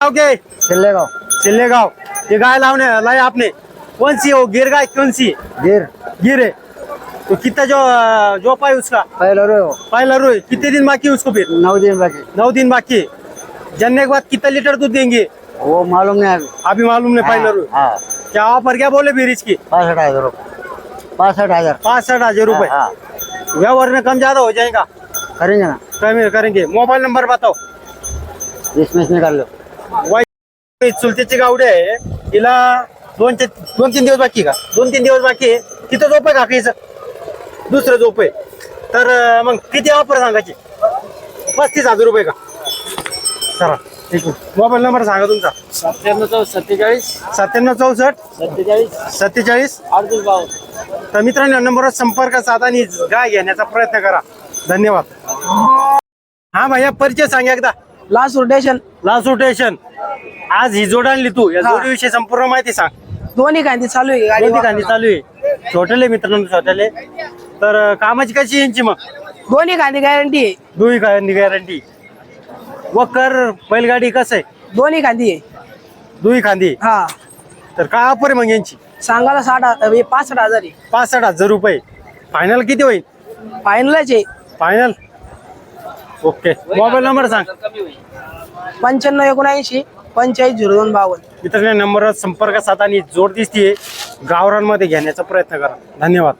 Okay चिल्लेगांव। चिल्लेगांव। ये गाय लाने लाई आपने, कौन सी हो? गिर गाय कौन सी? गिर। गिर है। तो कितना जो पाए उसका? पहला रो। पहला रोए। कितने दिन बाकी है उसको फिर? 9 दिन बाकी। 9 दिन बाकी है। जनने के बाद कितना लीटर दूध देंगे? वो मालूम नहीं अभी। अभी मालूम नहीं। पहला रोए। हाँ। क्या ऑफर क्या बोले फिर इसकी? 65,000 रुपये। 65,000। 65,000 रुपए। हाँ। व्यवहार में कम ज्यादा हो जाएगा? करेंगे ना। करेंगे। मोबाईल नंबर बताओ। इसमें निकाल लो। चुलतीची गावडी आहे, तिला 2-3 दिवस बाकी का? 2-3 दिवस बाकी आहे. तिथं झोप आहे काकीचं? दुसरं झोप आहे. तर मग किती ऑफर सांगायची? 35,000 रुपये का? चला ठीक आहे. मोबाईल नंबर सांगा तुमचा. 9747 47 तर मित्रांनो नंबरवर संपर्क साधा आणि गाय घेण्याचा प्रयत्न करा. धन्यवाद. हा भैया परिचय सांग एकदा. लास्ट रोटेशन लासू स्टेशन. आज ही जोड आणली तू, या हा. जोडीविषयी संपूर्ण माहिती सांग. दोन्ही कांदी चालू आहे गाडी. दोन्ही कांदी चालू आहे. छोटले मित्रांनो छोटले. तर कामाची कशी यांची मग? दोन्ही कांदी गॅरंटी आहे. दोन्ही कांदी गॅरंटी. वकर बैलगाडी कसं आहे? दोन्ही कांदी आहे. दोन्ही खांदी. हा तर काय ऑफर आहे मग यांची? सांगायला 65,000 आहे. 65,000 रुपये. फायनल किती होईल? फायनलच आहे. Final okay. मोबाईल नंबर सांग. 9579 450252. मित्रांनो नंबरवर संपर्क साधा आणि जोड दिसतीये. गावरांमध्ये घेण्याचा प्रयत्न करा. धन्यवाद.